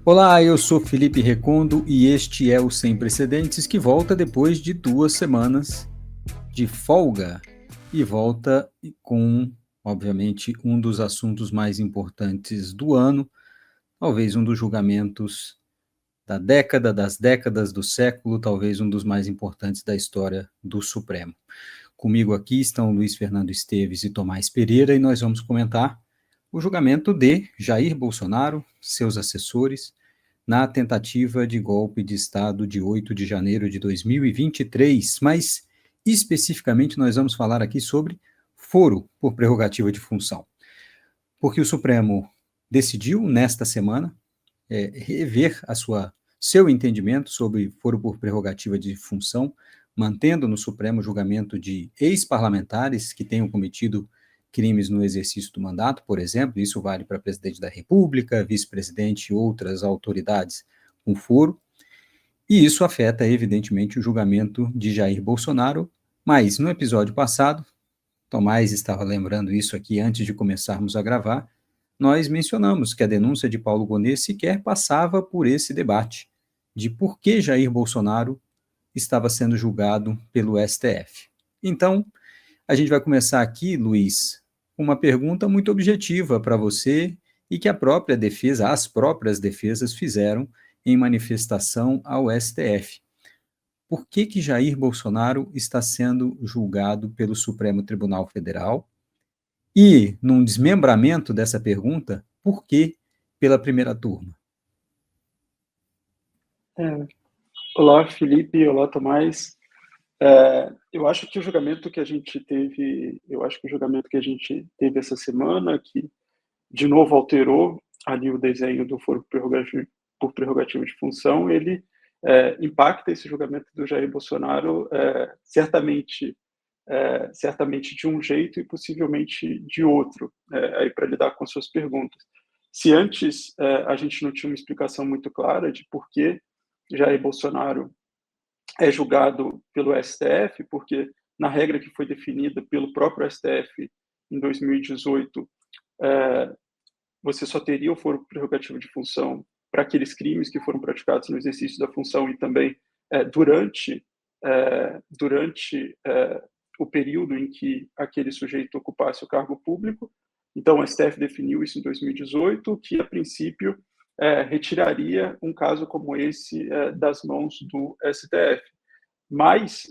Olá, eu sou Felipe Recondo e este é o Sem Precedentes, que volta depois de 2 semanas de folga e volta com, obviamente, um dos assuntos mais importantes do ano, talvez um dos julgamentos da década, das décadas, do século, talvez um dos mais importantes da história do Supremo. Comigo aqui estão Luiz Fernando Esteves e Tomás Pereira e nós vamos comentar o julgamento de Jair Bolsonaro, seus assessores, na tentativa de golpe de Estado de 8 de janeiro de 2023, mas especificamente nós vamos falar aqui sobre foro por prerrogativa de função, porque o Supremo decidiu nesta semana rever seu entendimento sobre foro por prerrogativa de função, mantendo no Supremo julgamento de ex-parlamentares que tenham cometido crimes no exercício do mandato, por exemplo, isso vale para presidente da República, vice-presidente e outras autoridades com foro, e isso afeta, evidentemente, o julgamento de Jair Bolsonaro, mas no episódio passado, Tomás estava lembrando isso aqui antes de começarmos a gravar, nós mencionamos que a denúncia de Paulo Gonet sequer passava por esse debate de por que Jair Bolsonaro estava sendo julgado pelo STF. Então, a gente vai começar aqui, Luiz, com uma pergunta muito objetiva para você e que as próprias defesas fizeram em manifestação ao STF. Por que Jair Bolsonaro está sendo julgado pelo Supremo Tribunal Federal? E, num desmembramento dessa pergunta, por que pela primeira turma? Olá, Felipe. Olá, Tomás. Eu acho que o julgamento que a gente teve essa semana, que de novo alterou ali o desenho do foro por prerrogativa de função, ele impacta esse julgamento do Jair Bolsonaro certamente de um jeito e possivelmente de outro, aí para lidar com as suas perguntas. Se antes a gente não tinha uma explicação muito clara de por que Jair Bolsonaro é julgado pelo STF, porque na regra que foi definida pelo próprio STF em 2018, você só teria o foro prerrogativo de função para aqueles crimes que foram praticados no exercício da função e também durante o período em que aquele sujeito ocupasse o cargo público. Então, o STF definiu isso em 2018, que, a princípio, retiraria um caso como esse das mãos do STF. Mas,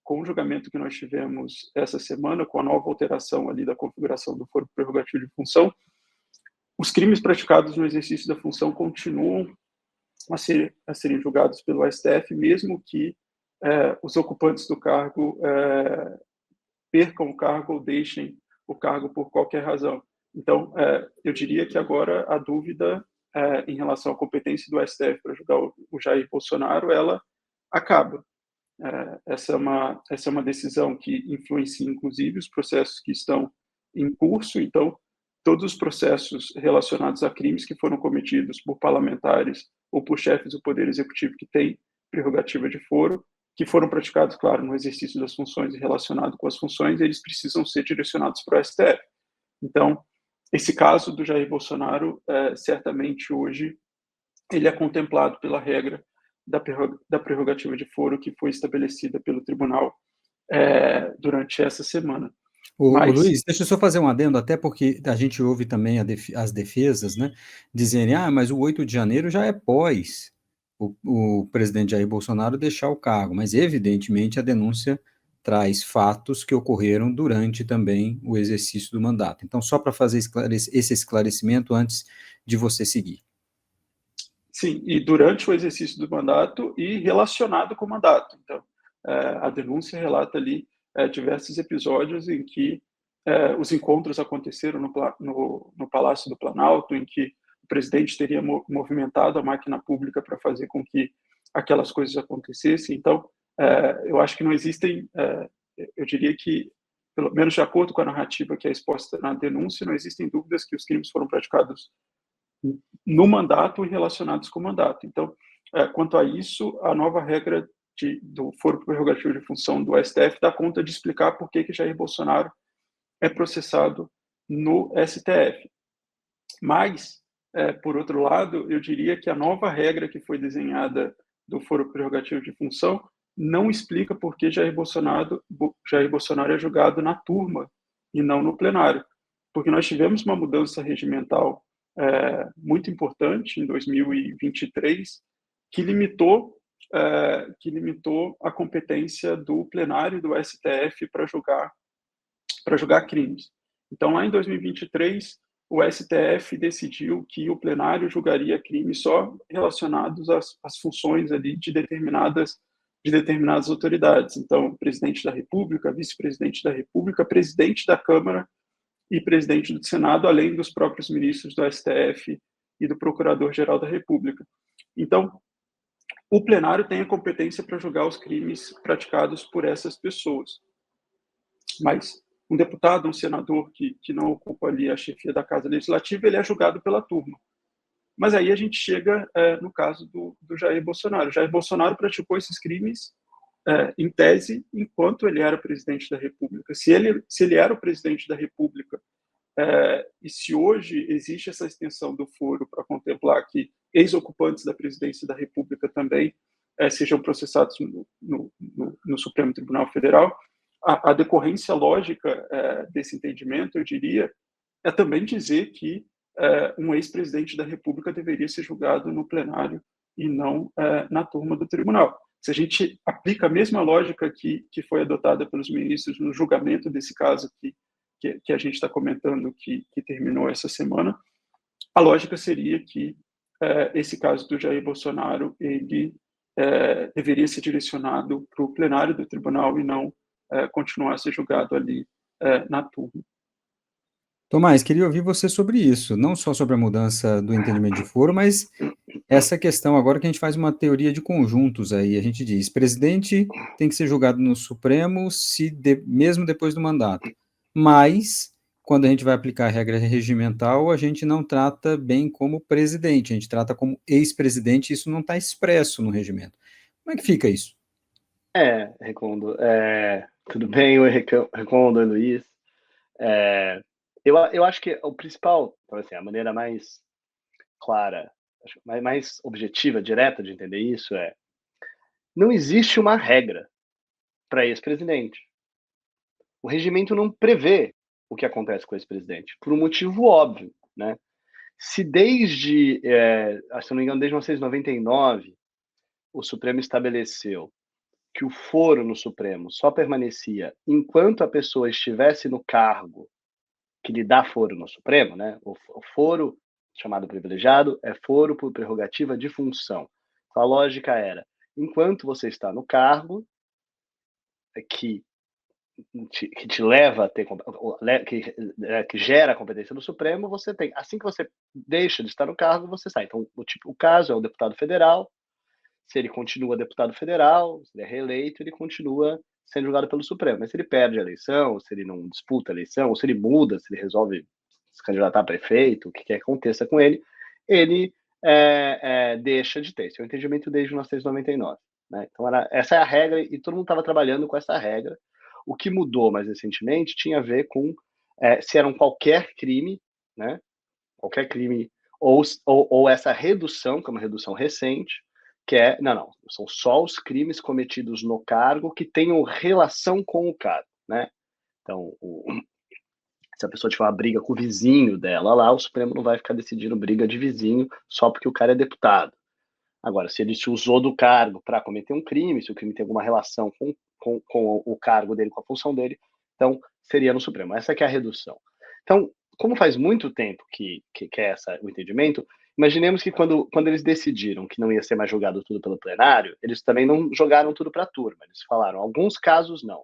com o julgamento que nós tivemos essa semana, com a nova alteração ali da configuração do foro prerrogativo de função, os crimes praticados no exercício da função continuam a serem julgados pelo STF, mesmo que os ocupantes do cargo percam o cargo ou deixem o cargo por qualquer razão. Então, eu diria que agora a dúvida em relação à competência do STF para julgar o Jair Bolsonaro, ela acaba. Essa é uma decisão que influencia, inclusive, os processos que estão em curso. Então, todos os processos relacionados a crimes que foram cometidos por parlamentares ou por chefes do Poder Executivo que têm prerrogativa de foro, que foram praticados, claro, no exercício das funções e relacionado com as funções, eles precisam ser direcionados para o STF. Então, esse caso do Jair Bolsonaro, certamente hoje, ele é contemplado pela regra da prerrogativa de foro que foi estabelecida pelo tribunal durante essa semana. Ô Luiz, deixa eu só fazer um adendo, até porque a gente ouve também as defesas, né, dizerem, mas o 8 de janeiro já é pós o presidente Jair Bolsonaro deixar o cargo, mas evidentemente a denúncia traz fatos que ocorreram durante também o exercício do mandato. Então, só para fazer esse esclarecimento antes de você seguir. Sim, e durante o exercício do mandato e relacionado com o mandato. Então, a denúncia relata ali diversos episódios em que os encontros aconteceram no Palácio do Planalto, em que o presidente teria movimentado a máquina pública para fazer com que aquelas coisas acontecessem. Então, eu acho que não existem, eu diria que, pelo menos de acordo com a narrativa que é exposta na denúncia, não existem dúvidas que os crimes foram praticados no mandato e relacionados com o mandato. Então, quanto a isso, a nova regra do foro prerrogativo de função do STF dá conta de explicar por que Jair Bolsonaro é processado no STF. Mas por outro lado, eu diria que a nova regra que foi desenhada do foro prerrogativo de função não explica por que Jair Bolsonaro é julgado na turma e não no plenário. Porque nós tivemos uma mudança regimental muito importante em 2023 que limitou a competência do plenário do STF para julgar crimes. Então, lá em 2023, o STF decidiu que o plenário julgaria crimes só relacionados às funções ali de determinadas autoridades. Então, presidente da República, vice-presidente da República, presidente da Câmara e presidente do Senado, além dos próprios ministros do STF e do Procurador-Geral da República. Então, o plenário tem a competência para julgar os crimes praticados por essas pessoas. Mas um deputado, um senador que não ocupa ali a chefia da Casa Legislativa, ele é julgado pela turma. Mas aí a gente chega no caso do Jair Bolsonaro. Jair Bolsonaro praticou esses crimes, em tese, enquanto ele era presidente da República. Se ele era o presidente da República, e se hoje existe essa extensão do foro para contemplar que ex-ocupantes da presidência da República também sejam processados no Supremo Tribunal Federal, a decorrência lógica desse entendimento, eu diria, é também dizer que um ex-presidente da República deveria ser julgado no plenário e não na turma do tribunal. Se a gente aplica a mesma lógica que foi adotada pelos ministros no julgamento desse caso que a gente está comentando, que terminou essa semana, a lógica seria que esse caso do Jair Bolsonaro ele deveria ser direcionado para o plenário do tribunal e não continuar a ser julgado ali na turma. Tomás, queria ouvir você sobre isso, não só sobre a mudança do entendimento de foro, mas essa questão agora que a gente faz uma teoria de conjuntos aí, a gente diz, presidente tem que ser julgado no Supremo mesmo depois do mandato, mas quando a gente vai aplicar a regra regimental, a gente não trata bem como presidente, a gente trata como ex-presidente, e isso não está expresso no regimento. Como é que fica isso? Recondo. Tudo bem, oi, Recondo, oi, Luiz. Eu acho que o principal, então, assim, a maneira mais clara, mais objetiva, direta de entender isso não existe uma regra para ex-presidente. O regimento não prevê o que acontece com o ex-presidente, por um motivo óbvio, né? Se desde, se não me engano, desde 1999, o Supremo estabeleceu que o foro no Supremo só permanecia enquanto a pessoa estivesse no cargo que lhe dá foro no Supremo, né? O foro chamado privilegiado é foro por prerrogativa de função. Então, a lógica era, enquanto você está no cargo que te leva a ter, que gera a competência do Supremo, você tem. Assim que você deixa de estar no cargo, você sai. Então, o caso é o deputado federal. Se ele continua deputado federal, se ele é reeleito, ele continua sendo julgado pelo Supremo. Mas se ele perde a eleição, se ele não disputa a eleição, ou se ele muda, se ele resolve se candidatar a prefeito, o que quer que aconteça com ele, ele deixa de ter. Esse é o entendimento desde 1999. Né? Então, essa é a regra, e todo mundo estava trabalhando com essa regra. O que mudou mais recentemente tinha a ver com se era qualquer crime, né? Qualquer crime, ou essa redução, que é uma redução recente, que não, são só os crimes cometidos no cargo que tenham relação com o cargo, né? Então, se a pessoa tiver uma briga com o vizinho dela lá, o Supremo não vai ficar decidindo briga de vizinho só porque o cara é deputado. Agora, se ele se usou do cargo para cometer um crime, se o crime tem alguma relação com o cargo dele, com a função dele, então seria no Supremo. Essa que é a redução. Então, como faz muito tempo que é o entendimento, imaginemos que quando eles decidiram que não ia ser mais julgado tudo pelo plenário, eles também não jogaram tudo para a turma. Eles falaram, alguns casos não.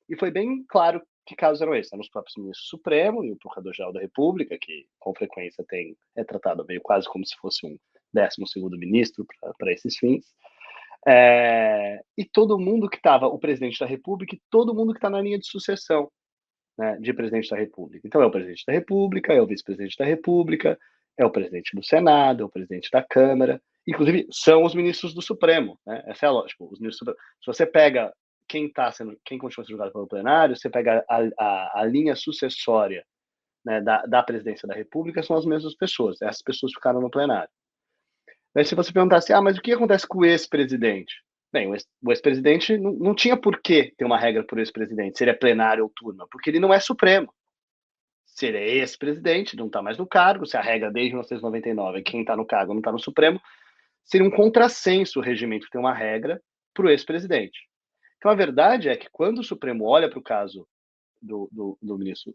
E foi bem claro que casos eram esses. Eram os próprios ministros do Supremo e o Procurador-Geral da República, que com frequência é tratado meio quase como se fosse um 12º ministro para esses fins. E todo mundo que estava, o presidente da República e todo mundo que está na linha de sucessão, né, de presidente da República. Então, é o presidente da República, é o vice-presidente da República, é o presidente do Senado, é o presidente da Câmara, inclusive são os ministros do Supremo, né? Essa é a lógica. Os ministros do Supremo. Se você pega quem continua sendo julgado pelo plenário, você pega a linha sucessória né, da presidência da República são as mesmas pessoas. Essas pessoas ficaram no plenário. Aí se você perguntasse, mas o que acontece com o ex-presidente? Bem, o ex-presidente não tinha por que ter uma regra para o ex-presidente, se ele é plenário ou turma, porque ele não é Supremo. Se ele é ex-presidente, não está mais no cargo, se a regra desde 1999 é quem está no cargo não está no Supremo, seria um contrassenso o regimento ter uma regra para o ex-presidente. Então, a verdade é que quando o Supremo olha para o caso do ministro,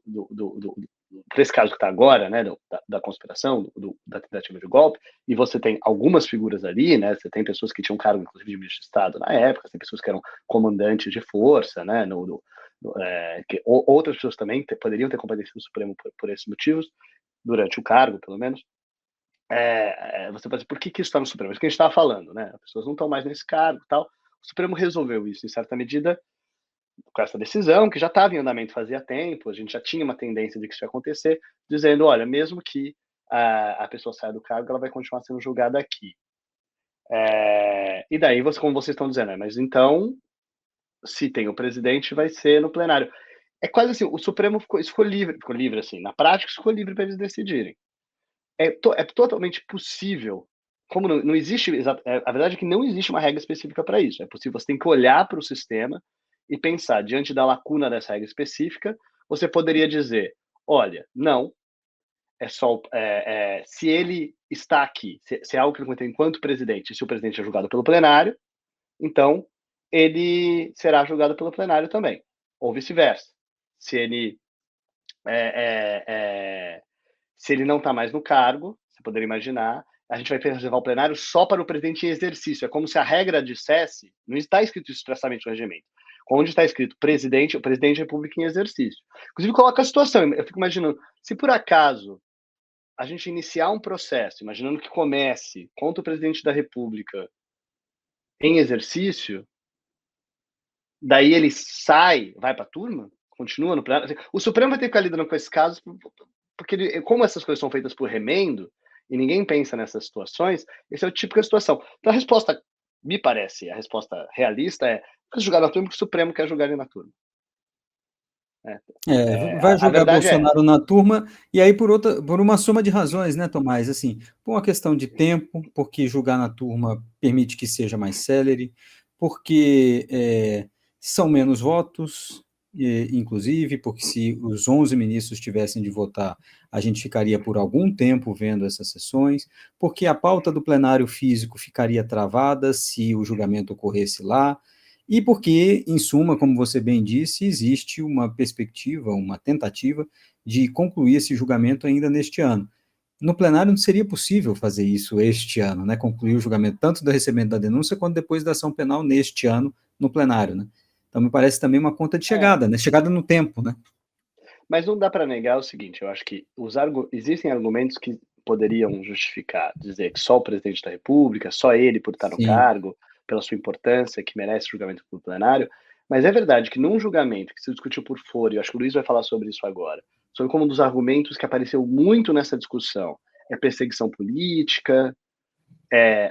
para esse caso que está agora, né, da conspiração, da tentativa de golpe, e você tem algumas figuras ali, né, você tem pessoas que tinham cargo, inclusive, de ministro de Estado na época, tem pessoas que eram comandantes de força, né, outras pessoas também poderiam ter comparecido no Supremo por esses motivos, durante o cargo, pelo menos. Você pode dizer, por que isso está no Supremo? Isso que a gente estava falando, né? As pessoas não estão mais nesse cargo e tal. O Supremo resolveu isso, em certa medida, com essa decisão, que já estava em andamento fazia tempo, a gente já tinha uma tendência de que isso ia acontecer, dizendo, olha, mesmo que a pessoa saia do cargo, ela vai continuar sendo julgada aqui. E daí, como vocês estão dizendo, mas então, se tem o presidente, vai ser no plenário. É quase assim, o Supremo ficou livre, assim, na prática ficou livre para eles decidirem. É totalmente possível, como não existe, a verdade é que não existe uma regra específica para isso, é possível, você tem que olhar para o sistema e pensar, diante da lacuna dessa regra específica, você poderia dizer, olha, não, é só, se ele está aqui, se é algo que ele aconteceu enquanto presidente, se o presidente é julgado pelo plenário, então ele será julgado pelo plenário também, ou vice-versa. Se ele se ele não está mais no cargo, você poderia imaginar, a gente vai reservar o plenário só para o presidente em exercício. É como se a regra dissesse, não está escrito expressamente no regimento, onde está escrito o presidente da República em exercício. Inclusive, coloca a situação, eu fico imaginando, se por acaso a gente iniciar um processo, imaginando que comece contra o presidente da República em exercício, daí ele sai, vai para a turma, continua no plenário. O Supremo vai ter que ficar lidando com esses casos, porque como essas coisas são feitas por remendo, e ninguém pensa nessas situações, esse é o tipo de situação. Então a resposta, me parece, a resposta realista é julgar na turma porque o Supremo quer julgar ele na turma. Vai julgar verdade Bolsonaro na turma, e aí por uma soma de razões, né, Tomás? Assim, por uma questão de tempo, porque julgar na turma permite que seja mais célere, porque são menos votos, inclusive, porque se os 11 ministros tivessem de votar, a gente ficaria por algum tempo vendo essas sessões, porque a pauta do plenário físico ficaria travada se o julgamento ocorresse lá, e porque, em suma, como você bem disse, existe uma perspectiva, uma tentativa de concluir esse julgamento ainda neste ano. No plenário não seria possível fazer isso este ano, né? Concluir o julgamento tanto do recebimento da denúncia quanto depois da ação penal neste ano no plenário, né? Então me parece também uma conta de chegada, né? Chegada no tempo, né? Mas não dá para negar o seguinte, eu acho que existem argumentos que poderiam justificar, dizer que só o presidente da República, só ele por estar no cargo, pela sua importância, que merece julgamento pelo plenário, mas é verdade que num julgamento que se discutiu por fora, e eu acho que o Luiz vai falar sobre isso agora, sobre como um dos argumentos que apareceu muito nessa discussão é perseguição política,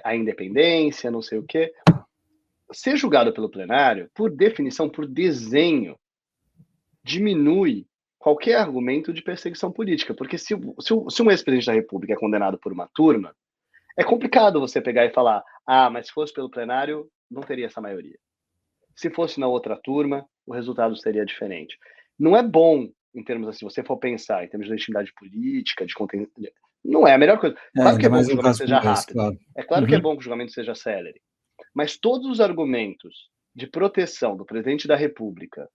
a independência, não sei o quê. Ser julgado pelo plenário, por definição, por desenho, diminui qualquer argumento de perseguição política, porque se um ex-presidente da República é condenado por uma turma, é complicado você pegar e falar, mas se fosse pelo plenário, não teria essa maioria. Se fosse na outra turma, o resultado seria diferente. Não é bom, em termos assim, se você for pensar em termos de legitimidade política, de conteúdo, não é a melhor coisa. Claro que é bom que o julgamento seja rápido. Claro. É claro que é bom que o julgamento seja célere. Mas todos os argumentos de proteção do presidente da República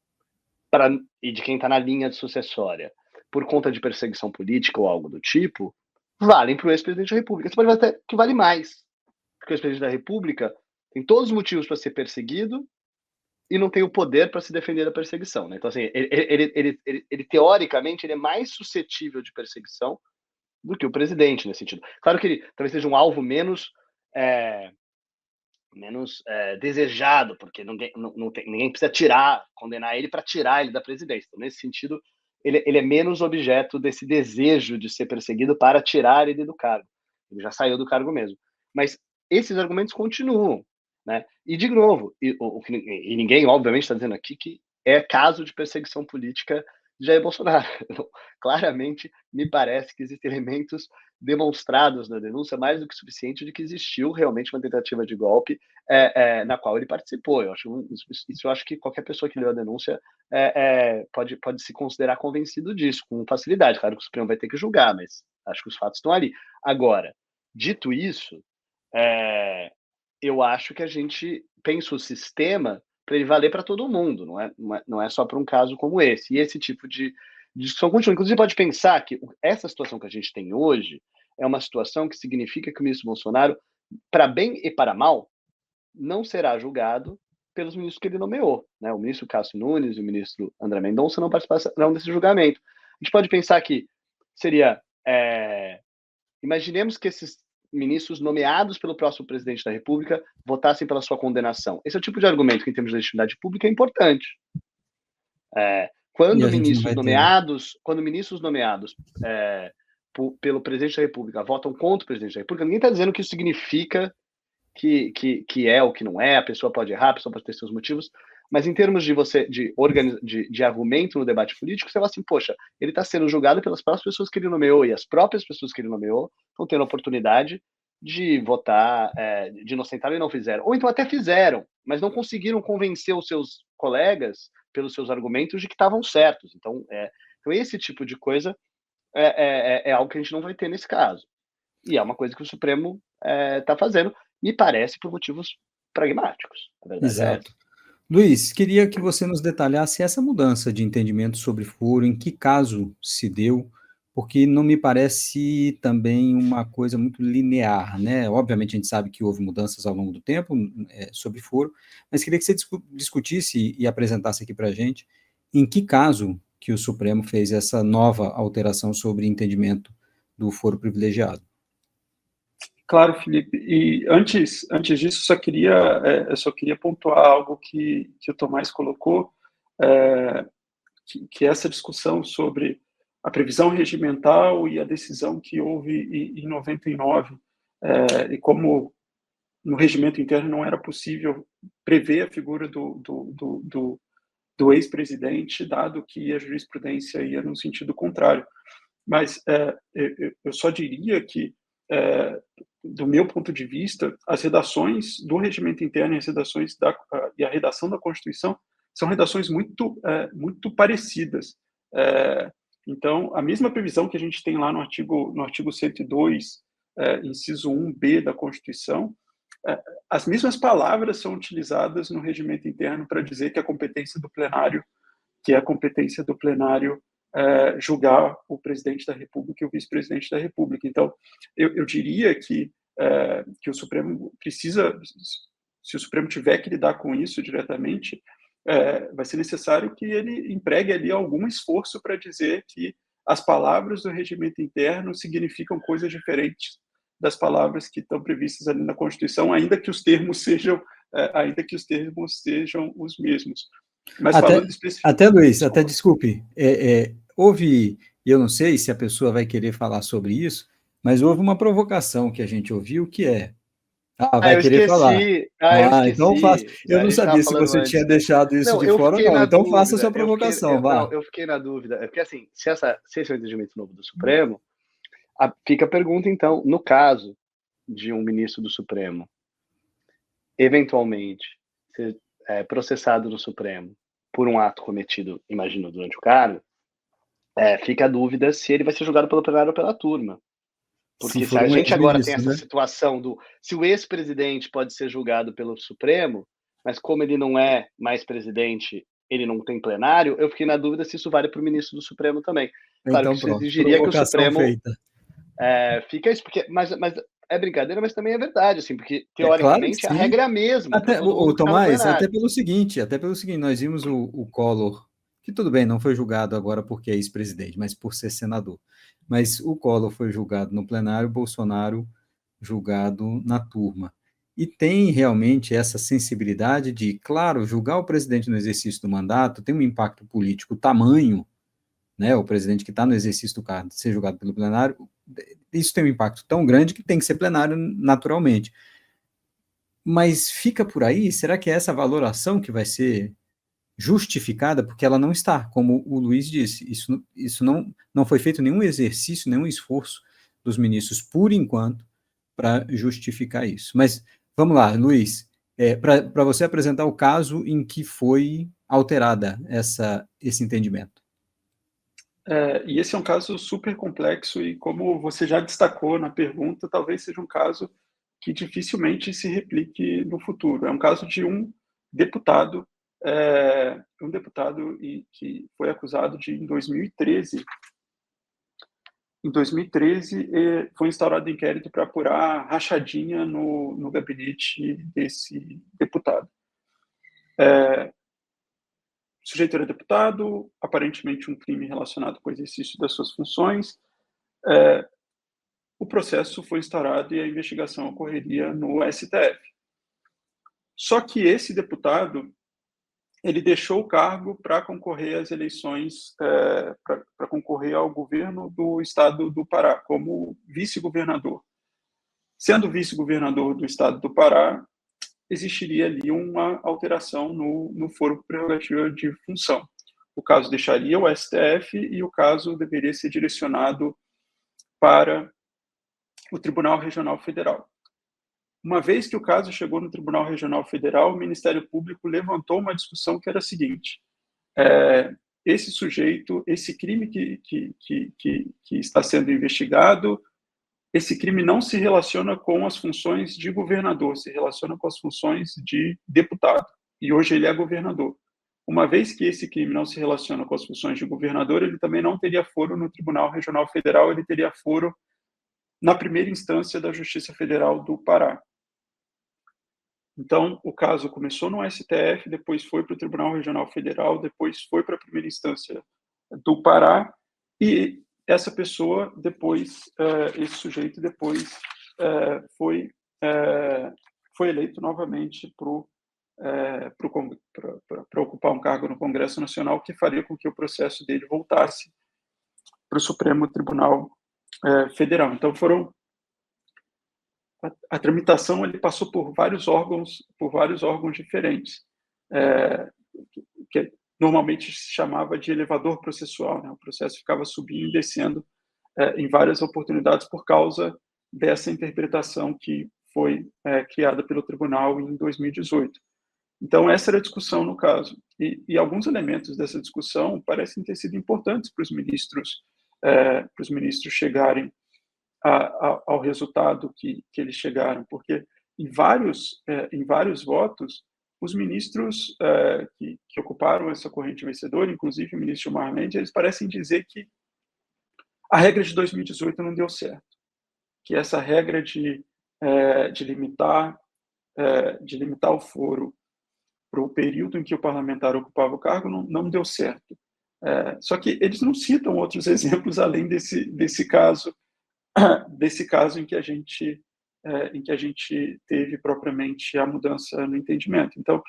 e de quem está na linha de sucessória por conta de perseguição política ou algo do tipo, valem para o ex-presidente da República. Você pode ver até que vale mais, porque o ex-presidente da República tem todos os motivos para ser perseguido e não tem o poder para se defender da perseguição. Né? Então, assim, ele teoricamente, ele é mais suscetível de perseguição do que o presidente, nesse sentido. Claro que ele talvez seja um alvo menos desejado, porque ninguém precisa condenar ele para tirar ele da presidência. Então, nesse sentido, ele é menos objeto desse desejo de ser perseguido para tirar ele do cargo. Ele já saiu do cargo mesmo. Mas esses argumentos continuam. Né? E, de novo, e ninguém, obviamente, está dizendo aqui que é caso de perseguição política de Jair Bolsonaro. Claramente, me parece que existem elementos demonstrados na denúncia mais do que suficiente de que existiu realmente uma tentativa de golpe na qual ele participou. Eu acho que qualquer pessoa que leu a denúncia pode se considerar convencido disso, com facilidade. Claro que o Supremo vai ter que julgar, mas acho que os fatos estão ali. Agora, dito isso, eu acho que a gente pensa o sistema para ele valer para todo mundo, não é só para um caso como esse. E esse tipo de discussão continua. Inclusive, pode pensar que essa situação que a gente tem hoje é uma situação que significa que o ministro Bolsonaro, para bem e para mal, não será julgado pelos ministros que ele nomeou. Né? O ministro Cássio Nunes e o ministro André Mendonça não participarão desse julgamento. A gente pode pensar que seria... imaginemos que esses ministros nomeados pelo próximo presidente da República votassem pela sua condenação. Esse é o tipo de argumento que, em termos de legitimidade pública, é importante. Quando ministros nomeados pelo presidente da República votam contra o presidente da República, ninguém está dizendo que isso significa que é ou que não é, a pessoa pode errar, a pessoa pode ter seus motivos, mas em termos de argumento no debate político, você fala assim, poxa, ele está sendo julgado pelas próprias pessoas que ele nomeou, e as próprias pessoas que ele nomeou estão tendo a oportunidade de votar, de inocentar e não fizeram. Ou então até fizeram, mas não conseguiram convencer os seus colegas, pelos seus argumentos, de que estavam certos. Então esse tipo de coisa é algo que a gente não vai ter nesse caso. E é uma coisa que o Supremo está fazendo, me parece, por motivos pragmáticos. A verdade Exato. Luiz, queria que você nos detalhasse essa mudança de entendimento sobre foro, em que caso se deu, porque não me parece também uma coisa muito linear, né? Obviamente a gente sabe que houve mudanças ao longo do tempo sobre foro, mas queria que você discutisse e apresentasse aqui para a gente em que caso que o Supremo fez essa nova alteração sobre entendimento do foro privilegiado. Claro, Felipe. E antes disso, eu só queria pontuar algo que o Tomás colocou, que essa discussão sobre a previsão regimental e a decisão que houve em 99, e como no regimento interno não era possível prever a figura do ex-presidente, dado que a jurisprudência ia no sentido contrário. Mas eu só diria que, do meu ponto de vista, as redações do regimento interno e as redações e a redação da Constituição são redações muito parecidas. Então, a mesma previsão que a gente tem lá no artigo 102, inciso 1b da Constituição, as mesmas palavras são utilizadas no regimento interno para dizer que a competência do plenário, julgar o presidente da República e o vice-presidente da República. Então, eu diria que o Supremo precisa, se o Supremo tiver que lidar com isso diretamente, vai ser necessário que ele empregue ali algum esforço para dizer que as palavras do regimento interno significam coisas diferentes das palavras que estão previstas ali na Constituição, ainda que os termos sejam os mesmos. Mas falando até Luiz, até desculpe, houve, eu não sei se a pessoa vai querer falar sobre isso, mas houve uma provocação que a gente ouviu, que vai querer falar. Esqueci. Então faça. Eu não sabia se você tinha deixado isso de fora ou não, então faça a sua provocação, vá. Eu fiquei na dúvida, porque assim, se esse é o entendimento novo do Supremo, fica a pergunta, então, no caso de um ministro do Supremo, eventualmente, ser processado no Supremo por um ato cometido, imagino, durante o cargo, fica a dúvida se ele vai ser julgado pelo plenário ou pela turma. Porque se a gente agora tem essa situação se o ex-presidente pode ser julgado pelo Supremo, mas como ele não é mais presidente, ele não tem plenário, eu fiquei na dúvida se isso vale para o ministro do Supremo também. Claro que isso exigiria que o Supremo fica isso, porque, mas é brincadeira, mas também é verdade, assim, porque teoricamente claro a regra é a mesma. Tomás, até pelo seguinte, nós vimos o Collor, que tudo bem, não foi julgado agora porque é ex-presidente, mas por ser senador. Mas o Collor foi julgado no plenário, Bolsonaro julgado na turma. E tem realmente essa sensibilidade de, claro, julgar o presidente no exercício do mandato tem um impacto político tamanho, né? O presidente que está no exercício do cargo ser julgado pelo plenário, isso tem um impacto tão grande que tem que ser plenário naturalmente. Mas fica por aí? Será que é essa valoração que vai ser justificada, porque ela não está, como o Luiz disse. Isso não foi feito nenhum exercício, nenhum esforço dos ministros, por enquanto, para justificar isso. Mas vamos lá, Luiz, para você apresentar o caso em que foi alterada esse entendimento. E esse é um caso super complexo e, como você já destacou na pergunta, talvez seja um caso que dificilmente se replique no futuro. É um caso de um deputado, que foi acusado de, em 2013, foi instaurado inquérito para apurar rachadinha no gabinete desse deputado. O sujeito era deputado, aparentemente um crime relacionado com o exercício das suas funções. O processo foi instaurado e a investigação ocorreria no STF. Só que esse deputado, ele deixou o cargo para concorrer às eleições, para concorrer ao governo do estado do Pará, como vice-governador. Sendo vice-governador do estado do Pará, existiria ali uma alteração no foro prerrogativa de função. O caso deixaria o STF e o caso deveria ser direcionado para o Tribunal Regional Federal. Uma vez que o caso chegou no Tribunal Regional Federal, o Ministério Público levantou uma discussão que era a seguinte: esse sujeito, esse crime que está sendo investigado, esse crime não se relaciona com as funções de governador, se relaciona com as funções de deputado. E hoje ele é governador. Uma vez que esse crime não se relaciona com as funções de governador, ele também não teria foro no Tribunal Regional Federal, ele teria foro na primeira instância da Justiça Federal do Pará. Então, o caso começou no STF, depois foi para o Tribunal Regional Federal, depois foi para a primeira instância do Pará, e essa pessoa depois, esse sujeito depois foi eleito novamente para ocupar um cargo no Congresso Nacional, que faria com que o processo dele voltasse para o Supremo Tribunal Federal. Então, a tramitação ele passou por vários órgãos diferentes, que normalmente se chamava de elevador processual, né? O processo ficava subindo e descendo em várias oportunidades por causa dessa interpretação que foi criada pelo tribunal em 2018. Então, essa era a discussão no caso. E alguns elementos dessa discussão parecem ter sido importantes para os ministros chegarem ao resultado que eles chegaram, porque em vários votos, os ministros que ocuparam essa corrente vencedora, inclusive o ministro Gilmar Mendes, eles parecem dizer que a regra de 2018 não deu certo, que essa regra de limitar o foro para o período em que o parlamentar ocupava o cargo não deu certo. Só que eles não citam outros exemplos além desse caso em que a gente teve propriamente a mudança no entendimento. Então,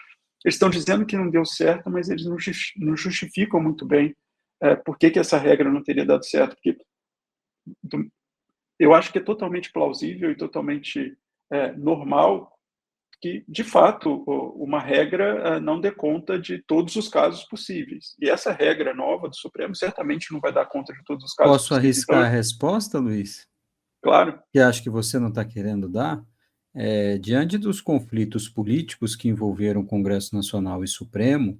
eles estão dizendo que não deu certo, mas eles não justificam muito bem por que essa regra não teria dado certo, porque eu acho que é totalmente plausível e totalmente normal que, de fato, uma regra não dê conta de todos os casos possíveis. E essa regra nova do Supremo certamente não vai dar conta de todos os casos possíveis. Posso possíveis. Arriscar a resposta, Luiz? Claro. Que acho que você não está querendo dar. Diante dos conflitos políticos que envolveram o Congresso Nacional e Supremo,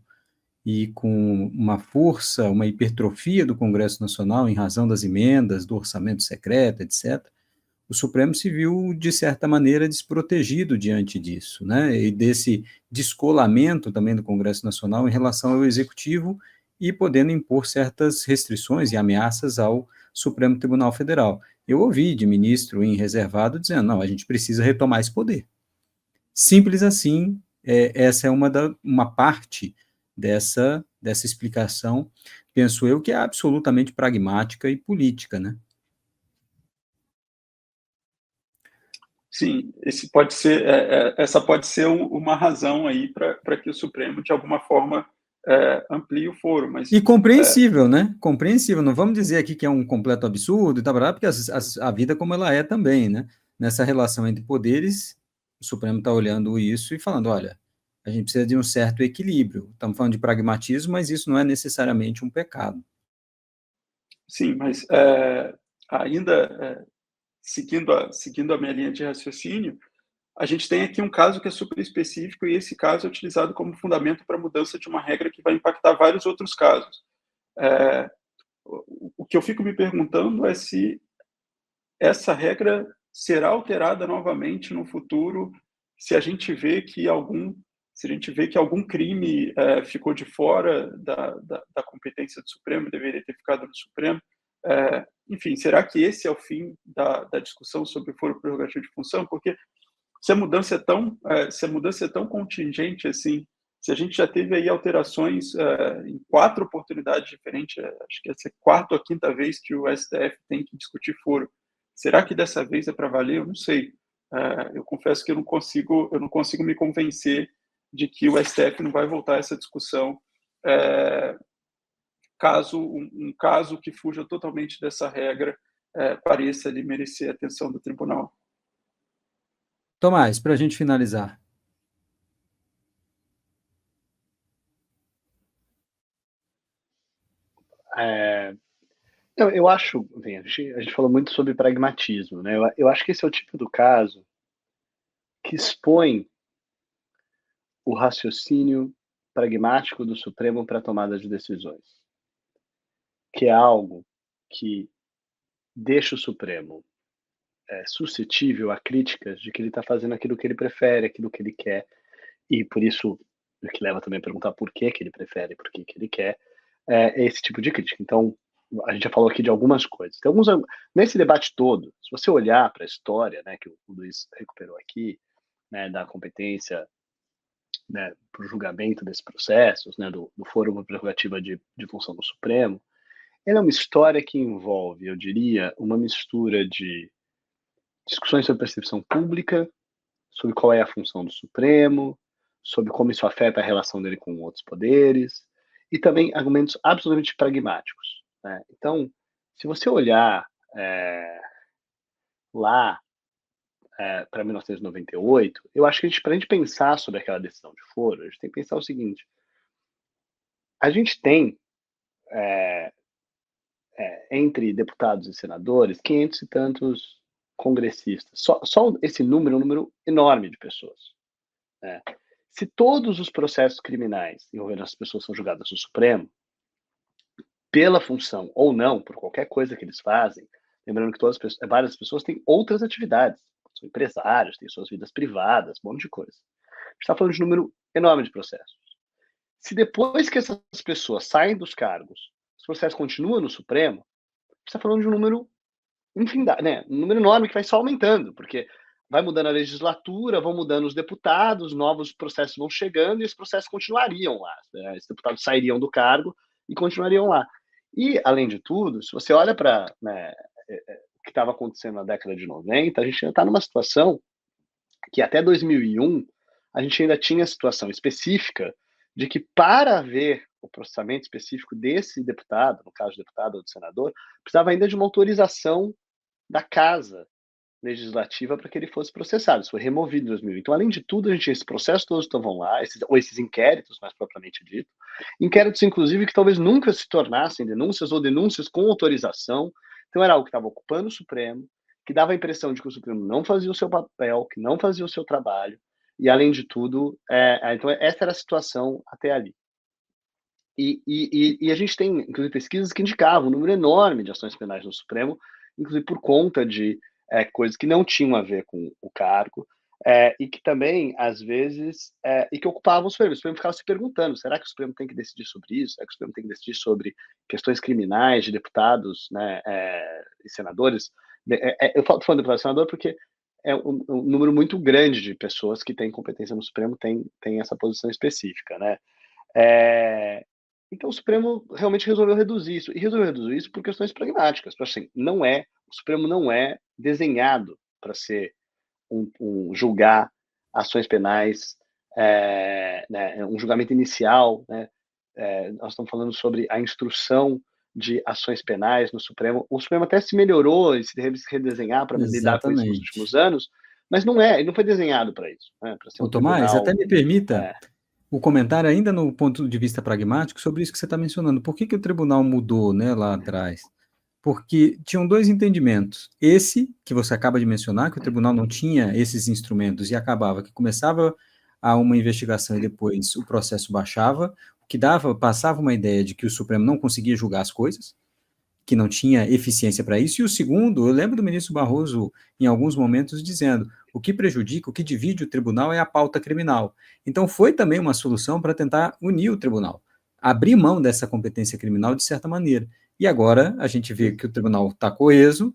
e com uma força, uma hipertrofia do Congresso Nacional em razão das emendas, do orçamento secreto, etc., o Supremo se viu, de certa maneira, desprotegido diante disso, né? E desse descolamento também do Congresso Nacional em relação ao Executivo e podendo impor certas restrições e ameaças ao Supremo Tribunal Federal. Eu ouvi de ministro em reservado dizendo, não, a gente precisa retomar esse poder. Simples assim, essa é uma parte dessa explicação, penso eu, que é absolutamente pragmática e política, né? Sim, essa pode ser uma razão aí para que o Supremo, de alguma forma, amplie o foro. Mas, e compreensível, né? Compreensível. Não vamos dizer aqui que é um completo absurdo, porque a vida como ela é também, né? Nessa relação entre poderes, o Supremo está olhando isso e falando, olha, A gente precisa de um certo equilíbrio. Estamos falando de pragmatismo, mas isso não é necessariamente um pecado. Sim, mas ainda seguindo a minha linha de raciocínio, a gente tem aqui um caso que é super específico e esse caso é utilizado como fundamento para a mudança de uma regra que vai impactar vários outros casos. O que eu fico me perguntando é se essa regra será alterada novamente no futuro se a gente vê que algum crime ficou de fora da competência do Supremo, deveria ter ficado no Supremo. Enfim, será que esse é o fim da discussão sobre foro prerrogativo de função? Porque se a mudança é tão contingente assim, se a gente já teve aí alterações em 4 oportunidades diferentes, acho que essa é a quarta ou a quinta vez que o STF tem que discutir foro. Será que dessa vez é para valer? Eu não sei. Eu confesso que eu não consigo me convencer de que o STF não vai voltar a essa discussão caso um caso que fuja totalmente dessa regra pareça ali merecer a atenção do tribunal. Tomás, para a gente finalizar. Não, eu acho, bem, a gente falou muito sobre pragmatismo, né? Eu acho que esse é o tipo do caso que expõe o raciocínio pragmático do Supremo para a tomada de decisões, que é algo que deixa o Supremo suscetível a críticas de que ele está fazendo aquilo que ele prefere, aquilo que ele quer, e por isso, o que leva também a perguntar por que ele prefere, por que ele quer, é esse tipo de crítica. Então, a gente já falou aqui de algumas coisas. Tem alguns, nesse debate todo, se você olhar para a história, né, que o Luiz recuperou aqui, né, da competência, né, para o julgamento desses processos, né, do foro por prerrogativa de função do Supremo, ela é uma história que envolve, eu diria, uma mistura de discussões sobre percepção pública, sobre qual é a função do Supremo, sobre como isso afeta a relação dele com outros poderes, e também argumentos absolutamente pragmáticos, né? Então, se você olhar lá para 1998, eu acho que para a gente pensar sobre aquela decisão de foro, a gente tem que pensar o seguinte: a gente tem entre deputados e senadores 500 e tantos congressistas. Só esse número é um número enorme de pessoas, né? Se todos os processos criminais envolvendo as pessoas são julgados no Supremo, pela função ou não, por qualquer coisa que eles fazem, lembrando que várias pessoas têm outras atividades, são empresários, têm suas vidas privadas, um monte de coisa. A gente está falando de um número enorme de processos. Se depois que essas pessoas saem dos cargos, os processos continuam no Supremo, a gente está falando de um número infindável, né? Um número enorme que vai só aumentando, porque vai mudando a legislatura, vão mudando os deputados, novos processos vão chegando e esses processos continuariam lá, né? Esses deputados sairiam do cargo e continuariam lá. E, além de tudo, se você olha para, né, o que estava acontecendo na década de 90, a gente ainda está numa situação que até 2001 a gente ainda tinha a situação específica de que para haver o processamento específico desse deputado, no caso do deputado ou do senador, precisava ainda de uma autorização da Casa Legislativa para que ele fosse processado. Isso foi removido em 2000. Então, além de tudo, a gente tinha esses processos todos que estavam lá, esses inquéritos, mais propriamente dito, inquéritos, inclusive, que talvez nunca se tornassem denúncias ou denúncias com autorização. Então, era algo que estava ocupando o Supremo, que dava a impressão de que o Supremo não fazia o seu papel, que não fazia o seu trabalho, e, além de tudo, então essa era a situação até ali. E a gente tem, inclusive, pesquisas que indicavam um número enorme de ações penais no Supremo, inclusive por conta de coisas que não tinham a ver com o cargo, e que também, às vezes, e que ocupavam o Supremo. O Supremo ficava se perguntando, será que o Supremo tem que decidir sobre isso? Será que o Supremo tem que decidir sobre questões criminais de deputados, né, e senadores? Eu falo de deputado e senador porque é um número muito grande de pessoas que têm competência no Supremo tem essa posição específica, né? Então o Supremo realmente resolveu reduzir isso, e resolveu reduzir isso por questões pragmáticas. Assim, o Supremo não é desenhado para ser julgar ações penais, né, um julgamento inicial, né? Nós estamos falando sobre a instrução de ações penais no Supremo. O Supremo até se melhorou e se deve se redesenhar para lidar com isso nos últimos anos, mas ele não foi desenhado para isso, né? Para ser Ô, um Tomás, tribunal. até me permita o comentário ainda no ponto de vista pragmático sobre isso que você está mencionando. Por que que o tribunal mudou, né, lá atrás? Porque tinham dois entendimentos. Esse, que você acaba de mencionar, que o tribunal não tinha esses instrumentos e acabava que começava a uma investigação e depois o processo baixava, o que passava uma ideia de que o Supremo não conseguia julgar as coisas, que não tinha eficiência para isso. E o segundo, eu lembro do ministro Barroso, em alguns momentos, dizendo: o que prejudica, o que divide o tribunal é a pauta criminal. Então, foi também uma solução para tentar unir o tribunal, abrir mão dessa competência criminal de certa maneira. E agora a gente vê que o tribunal está coeso,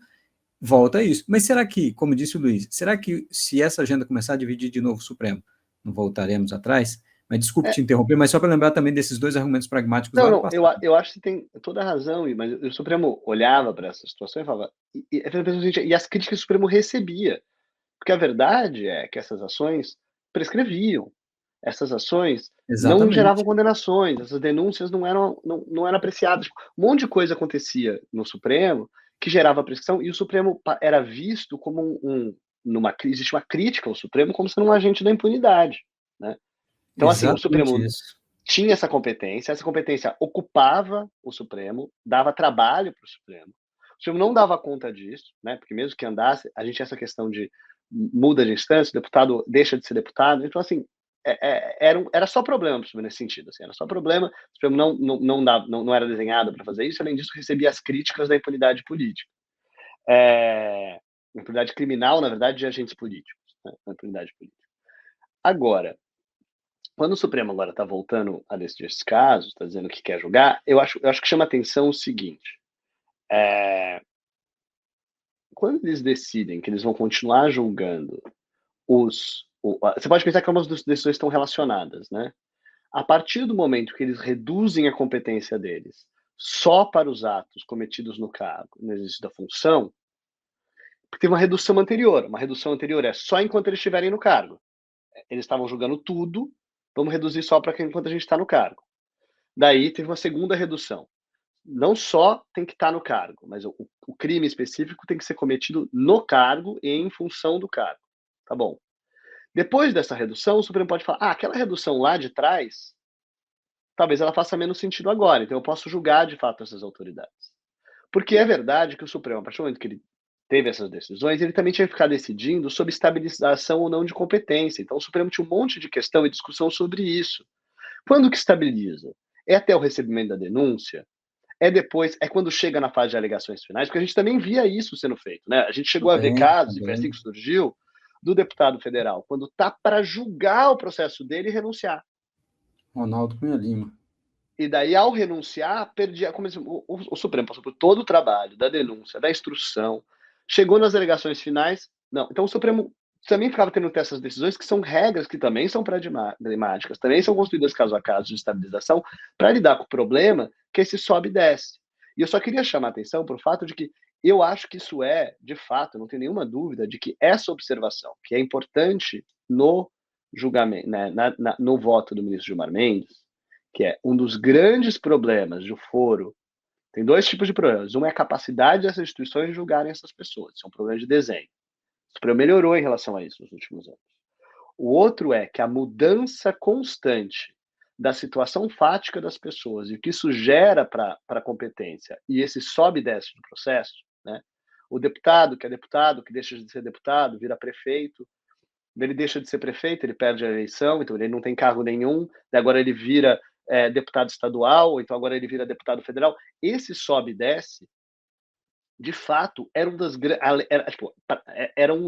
volta a isso. Mas será que, como disse o Luiz, será que se essa agenda começar a dividir de novo o Supremo, não voltaremos atrás? Mas desculpe É, te interromper, mas só para lembrar também desses dois argumentos pragmáticos não, lá do não, passado. eu acho que você tem toda a razão, mas o Supremo olhava para essa situação e falava, e as críticas que o Supremo recebia, porque a verdade é que essas ações prescreviam, essas ações não geravam Exatamente. condenações, essas denúncias não eram apreciadas. Um monte de coisa acontecia no Supremo que gerava prescrição, e o Supremo era visto como existe uma crítica ao Supremo como sendo um agente da impunidade, né? Então, assim, o Exatamente Supremo isso. tinha essa competência ocupava o Supremo, dava trabalho para o Supremo. O Supremo não dava conta disso, né? Porque mesmo que andasse, a gente tinha essa questão de muda de instância, o deputado deixa de ser deputado. Então, assim, era só problema para o Supremo nesse sentido. Assim, era só problema. O Supremo não era desenhado para fazer isso. Além disso, recebia as críticas da impunidade política. Impunidade criminal, na verdade, de agentes políticos. Né? Impunidade política. Agora, quando o Supremo agora está voltando a decidir esses casos, está dizendo que quer julgar, eu acho que chama atenção o seguinte: quando eles decidem que eles vão continuar julgando você pode pensar que algumas das decisões estão relacionadas, né? A partir do momento que eles reduzem a competência deles só para os atos cometidos no cargo, no exercício da função, porque teve uma redução anterior. Uma redução anterior é só enquanto eles estiverem no cargo. Eles estavam julgando tudo, vamos reduzir só para enquanto a gente está no cargo. Daí teve uma segunda redução. Não só tem que estar no cargo, mas o crime específico tem que ser cometido no cargo e em função do cargo. Tá bom. Depois dessa redução, o Supremo pode falar: aquela redução lá de trás, talvez ela faça menos sentido agora, então eu posso julgar de fato essas autoridades. Porque é verdade que o Supremo, a partir do momento que ele teve essas decisões, ele também tinha que ficar decidindo sobre estabilização ou não de competência. Então o Supremo tinha um monte de questão e discussão sobre isso. Quando que estabiliza? É até o recebimento da denúncia? É quando chega na fase de alegações finais, porque a gente também via isso sendo feito, né? A gente chegou a ver Também, casos, e foi assim também. que surgiu, do deputado federal, quando tá para julgar o processo dele e renunciar. Ronaldo Cunha Lima. E daí, ao renunciar, perdia. O Supremo passou por todo o trabalho da denúncia, da instrução, chegou nas alegações finais. Não. Então, o Supremo também ficava tendo que ter essas decisões, que são regras que também são pragmáticas, também são construídas caso a caso de estabilização, para lidar com o problema que esse sobe e desce. E eu só queria chamar a atenção para o fato de que eu acho que isso é, de fato, não tenho nenhuma dúvida de que essa observação, que é importante no julgamento, né, no voto do ministro Gilmar Mendes, que é um dos grandes problemas do foro. Tem dois tipos de problemas. Um é a capacidade dessas instituições de julgarem essas pessoas. Isso é um problema de desenho. O Supremo melhorou em relação a isso nos últimos anos. O outro é que a mudança constante da situação fática das pessoas e o que isso gera para a competência e esse sobe e desce do processo, né? O deputado, que deixa de ser deputado, vira prefeito, ele deixa de ser prefeito, ele perde a eleição, então ele não tem cargo nenhum, agora ele vira deputado estadual, ou então agora ele vira deputado federal. Esse sobe e desce, de fato, era um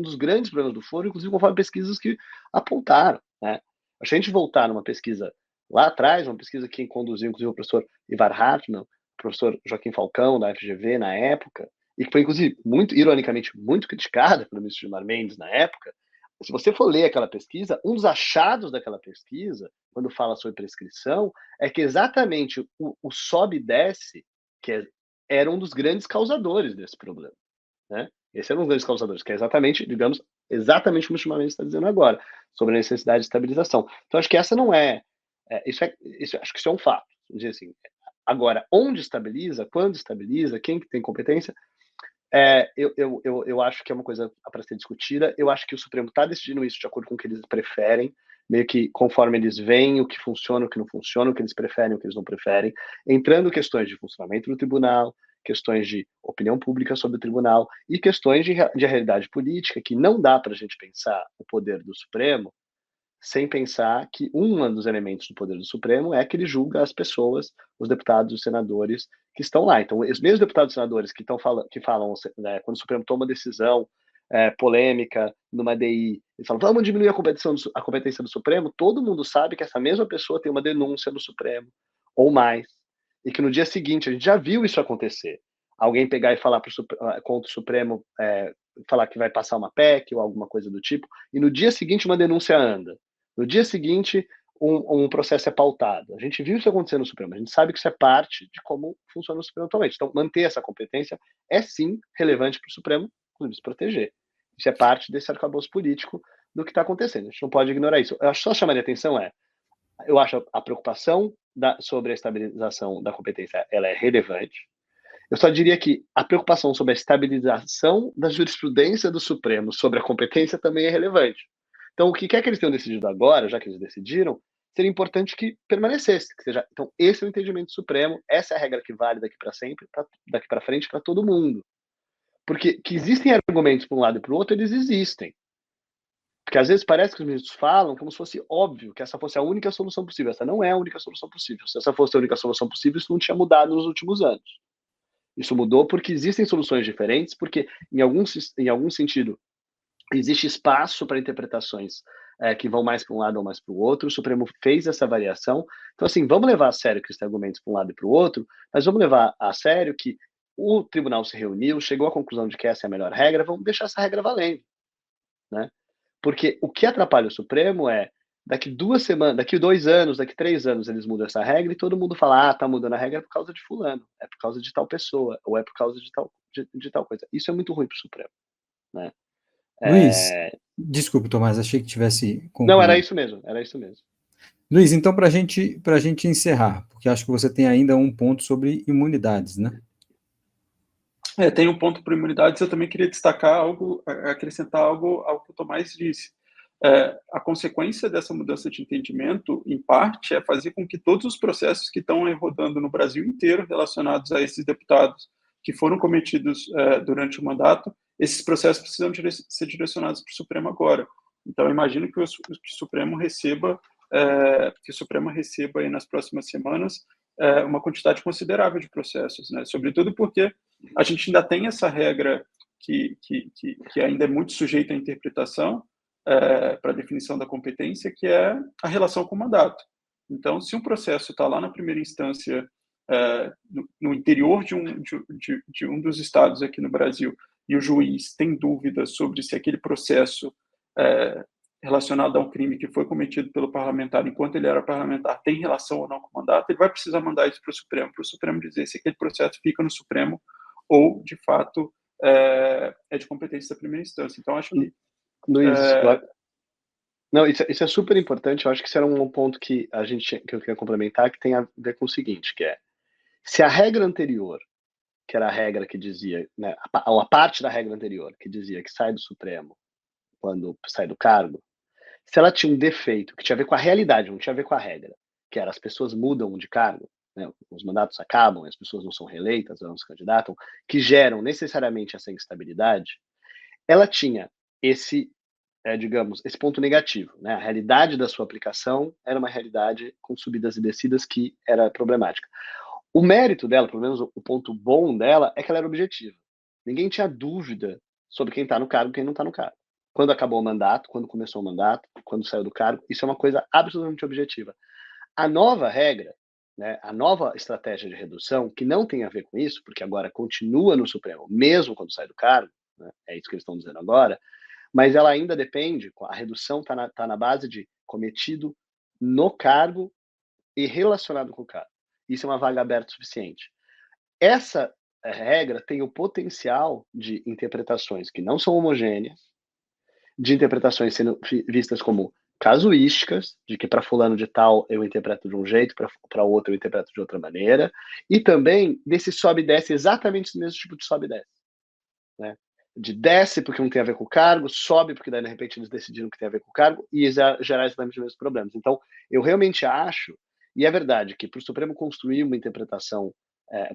dos grandes problemas do foro, inclusive conforme pesquisas que apontaram. Né? Se a gente voltar numa pesquisa lá atrás, uma pesquisa que conduziu, inclusive, o professor Ivar Hartmann, o professor Joaquim Falcão, da FGV, na época, e que foi, inclusive, muito, ironicamente, muito criticada pelo ministro Gilmar Mendes na época. Se você for ler aquela pesquisa, um dos achados daquela pesquisa, quando fala sobre prescrição, é que exatamente o sobe e desce, era um dos grandes causadores desse problema. Né? Esse era um dos grandes causadores, que é exatamente, digamos, exatamente como o Gilmar Mendes está dizendo agora, sobre a necessidade de estabilização. Então, acho que essa não acho que isso é um fato. Dizer assim, agora, onde estabiliza, quando estabiliza, quem que tem competência, eu acho que é uma coisa para ser discutida. Eu acho que o Supremo está decidindo isso de acordo com o que eles preferem. meio que conforme eles veem o que funciona, o que não funciona, o que eles preferem, o que eles não preferem, entrando questões de funcionamento do tribunal, questões de opinião pública sobre o tribunal e questões de realidade política, que não dá para a gente pensar o poder do Supremo sem pensar que um dos elementos do poder do Supremo é que ele julga as pessoas, os deputados, os senadores que estão lá. Então, os mesmos deputados e senadores que falam, né, quando o Supremo toma decisão polêmica numa DI, eles falam, vamos diminuir a competência do Supremo, todo mundo sabe que essa mesma pessoa tem uma denúncia no Supremo, ou mais, e que no dia seguinte, a gente já viu isso acontecer, alguém pegar e falar contra o Supremo, falar que vai passar uma PEC ou alguma coisa do tipo, e no dia seguinte uma denúncia anda. No dia seguinte, um processo é pautado. A gente viu isso acontecer no Supremo, a gente sabe que isso é parte de como funciona o Supremo atualmente. Então, manter essa competência é sim relevante para o Supremo, inclusive, se proteger. Isso é parte desse arcabouço político do que está acontecendo. A gente não pode ignorar isso. Eu acho só chamar a atenção eu acho a preocupação sobre a estabilização da competência, ela é relevante. Eu só diria que a preocupação sobre a estabilização da jurisprudência do Supremo sobre a competência também é relevante. Então, o que quer que eles tenham decidido agora, já que eles decidiram, seria importante que permanecesse. Que seja, então, esse é o entendimento supremo, essa é a regra que vale daqui para sempre, daqui para frente, para todo mundo. Porque que existem argumentos para um lado e para o outro, eles existem. Porque às vezes parece que os ministros falam como se fosse óbvio que essa fosse a única solução possível. Essa não é a única solução possível. Se essa fosse a única solução possível, isso não tinha mudado nos últimos anos. Isso mudou porque existem soluções diferentes, porque em algum sentido existe espaço para interpretações que vão mais para um lado ou mais para o outro. O Supremo fez essa variação. Então, assim, vamos levar a sério que existem argumentos para um lado e para o outro, mas vamos levar a sério que o tribunal se reuniu, chegou à conclusão de que essa é a melhor regra, vamos deixar essa regra valendo, né? Porque o que atrapalha o Supremo é daqui 2 semanas, daqui 2 anos, daqui 3 anos eles mudam essa regra e todo mundo fala, tá mudando a regra por causa de fulano, é por causa de tal pessoa, ou é por causa de tal coisa. Isso é muito ruim para o Supremo, né? Luiz, desculpe, Tomás, achei que tivesse Não, era concluído. isso mesmo, era isso mesmo. Luiz, então, para gente encerrar, porque acho que você tem ainda um ponto sobre imunidades, né? Tem um ponto para imunidades, eu também queria destacar algo, acrescentar algo ao que o Tomás disse. A consequência dessa mudança de entendimento, em parte, é fazer com que todos os processos que estão rodando no Brasil inteiro relacionados a esses deputados que foram cometidos durante o mandato, esses processos precisam ser direcionados para o Supremo agora. Então, imagino que o Supremo receba aí nas próximas semanas uma quantidade considerável de processos, né? Sobretudo porque a gente ainda tem essa regra que ainda é muito sujeita à interpretação para a definição da competência, que é a relação com o mandato. Então, se um processo está lá na primeira instância, no interior de um dos estados aqui no Brasil, e o juiz tem dúvidas sobre se aquele processo relacionado a um crime que foi cometido pelo parlamentar enquanto ele era parlamentar tem relação ou não com o mandato, ele vai precisar mandar isso para o Supremo dizer se aquele processo fica no Supremo ou, de fato, é de competência da primeira instância. Então, acho que... Luiz, não, isso é super importante. Eu acho que isso era um ponto que eu queria complementar, que tem a ver com o seguinte, que é, se a regra anterior, que era a regra que dizia, né, a parte da regra anterior, que dizia que sai do Supremo quando sai do cargo, se ela tinha um defeito que tinha a ver com a realidade, não tinha a ver com a regra, que era as pessoas mudam de cargo, né, os mandatos acabam, as pessoas não são reeleitas, não se candidatam, que geram necessariamente essa instabilidade, ela tinha esse, digamos, esse ponto negativo, né? A realidade da sua aplicação era uma realidade com subidas e descidas que era problemática. O mérito dela, pelo menos o ponto bom dela, é que ela era objetiva. Ninguém tinha dúvida sobre quem está no cargo e quem não está no cargo. Quando acabou o mandato, quando começou o mandato, quando saiu do cargo, isso é uma coisa absolutamente objetiva. A nova regra, né, a nova estratégia de redução, que não tem a ver com isso, porque agora continua no Supremo, mesmo quando sai do cargo, né, é isso que eles estão dizendo agora, mas ela ainda depende, a redução está na base de cometido no cargo e relacionado com o cargo. Isso é uma vaga aberta suficiente. Essa regra tem o potencial de interpretações que não são homogêneas, de interpretações sendo vistas como casuísticas, de que para fulano de tal eu interpreto de um jeito, para outro eu interpreto de outra maneira, e também desse sobe e desce exatamente o mesmo tipo de sobe e desce, né? desce porque não tem a ver com o cargo, sobe porque daí de repente eles decidiram que tem a ver com o cargo e gerar exatamente os mesmos problemas. Então, eu realmente acho, e é verdade, que para o Supremo construir uma interpretação,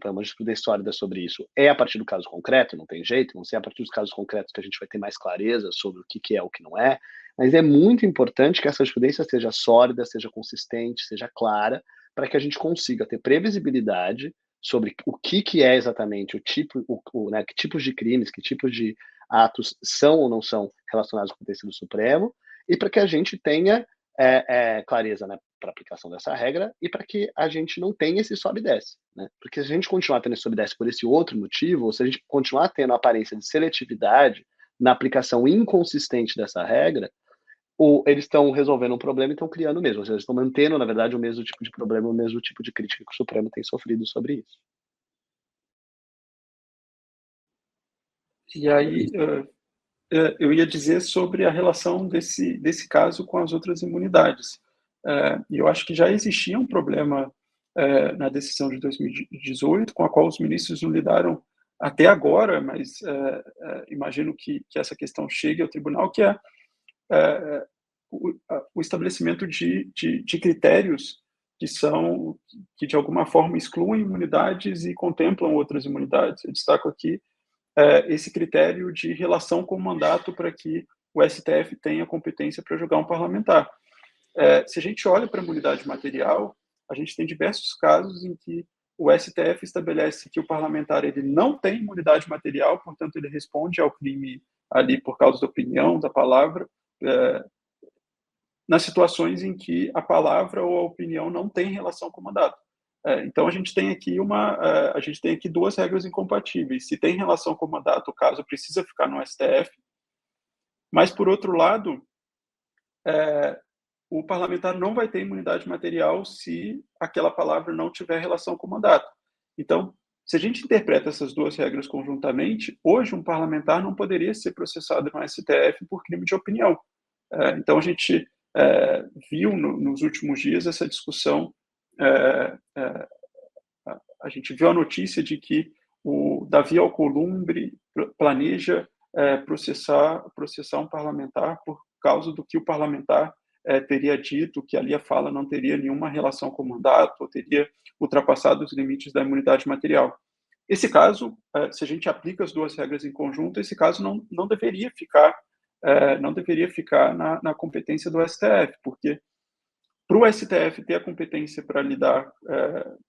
uma jurisprudência sólida sobre isso, é a partir do caso concreto, não tem jeito, vão ser a partir dos casos concretos que a gente vai ter mais clareza sobre o que é, o que não é, mas é muito importante que essa jurisprudência seja sólida, seja consistente, seja clara, para que a gente consiga ter previsibilidade sobre o que é exatamente o tipo, né, que tipos de crimes, que tipos de atos são ou não são relacionados com a competência do Supremo, e para que a gente tenha clareza, né, para a aplicação dessa regra, e para que a gente não tenha esse sobe e desce. Né? Porque se a gente continuar tendo esse sobe e desce por esse outro motivo, ou se a gente continuar tendo a aparência de seletividade na aplicação inconsistente dessa regra, ou eles estão resolvendo um problema e estão criando o mesmo. Ou seja, eles estão mantendo, na verdade, o mesmo tipo de problema, o mesmo tipo de crítica que o Supremo tem sofrido sobre isso. E aí, eu ia dizer sobre a relação desse caso com as outras imunidades. E eu acho que já existia um problema na decisão de 2018, com a qual os ministros não lidaram até agora, mas imagino que essa questão chegue ao tribunal, que é o estabelecimento de critérios que de alguma forma excluem imunidades e contemplam outras imunidades. Eu destaco aqui esse critério de relação com o mandato para que o STF tenha competência para julgar um parlamentar. Se a gente olha para a imunidade material, a gente tem diversos casos em que o STF estabelece que o parlamentar ele não tem imunidade material, portanto ele responde ao crime ali por causa da opinião, da palavra, nas situações em que a palavra ou a opinião não tem relação com o mandato. Então a gente tem aqui duas regras incompatíveis. Se tem relação com o mandato, o caso precisa ficar no STF, mas por outro lado, o parlamentar não vai ter imunidade material se aquela palavra não tiver relação com o mandato. Então, se a gente interpreta essas duas regras conjuntamente, hoje um parlamentar não poderia ser processado no STF por crime de opinião. Então a gente viu nos últimos dias essa discussão. A gente viu a notícia de que o Davi Alcolumbre planeja processar um parlamentar por causa do que o parlamentar teria dito, que ali a fala não teria nenhuma relação com o mandato, ou teria ultrapassado os limites da imunidade material. Esse caso, se a gente aplica as duas regras em conjunto, esse caso não deveria ficar na competência do STF, porque para o STF ter a competência para lidar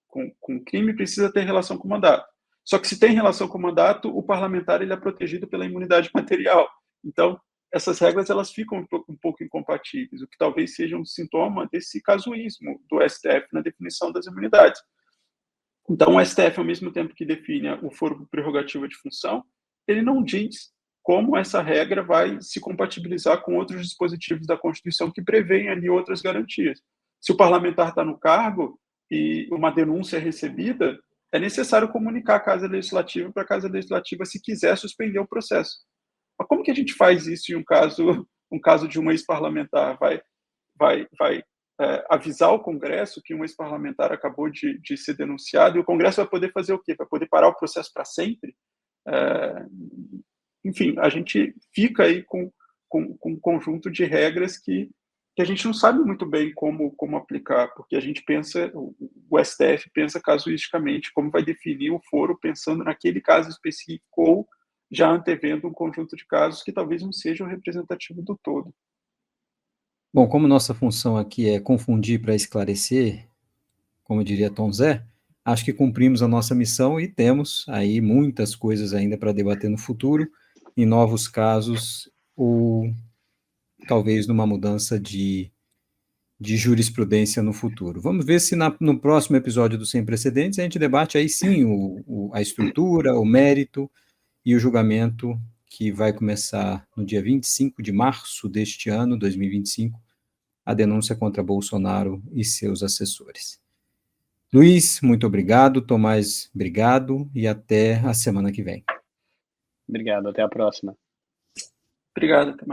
com crime, precisa ter relação com o mandato. Só que se tem relação com o mandato, o parlamentar ele é protegido pela imunidade material. Então, essas regras elas ficam um pouco incompatíveis, o que talvez seja um sintoma desse casuísmo do STF na definição das imunidades. Então, o STF, ao mesmo tempo que define o foro por prerrogativa de função, ele não diz como essa regra vai se compatibilizar com outros dispositivos da Constituição que prevêem ali outras garantias. Se o parlamentar está no cargo e uma denúncia é recebida, é necessário comunicar à Casa Legislativa para a Casa Legislativa, se quiser, suspender o processo. Mas como que a gente faz isso em um caso de um ex-parlamentar? Vai avisar o Congresso que um ex-parlamentar acabou de ser denunciado, e o Congresso vai poder fazer o quê? Vai poder parar o processo para sempre? Enfim, a gente fica aí com um conjunto de regras que a gente não sabe muito bem como aplicar, porque a gente pensa, o STF pensa casuisticamente como vai definir o foro pensando naquele caso específico ou já antevendo um conjunto de casos que talvez não seja o representativo do todo. Bom, como nossa função aqui é confundir para esclarecer, como diria Tom Zé, acho que cumprimos a nossa missão e temos aí muitas coisas ainda para debater no futuro, em novos casos, ou talvez numa mudança de jurisprudência no futuro. Vamos ver se no próximo episódio do Sem Precedentes a gente debate aí sim a estrutura, o mérito e o julgamento que vai começar no dia 25 de março deste ano, 2025, a denúncia contra Bolsonaro e seus assessores. Luiz, muito obrigado. Tomás, obrigado. E até a semana que vem. Obrigado, até a próxima. Obrigado, até mais.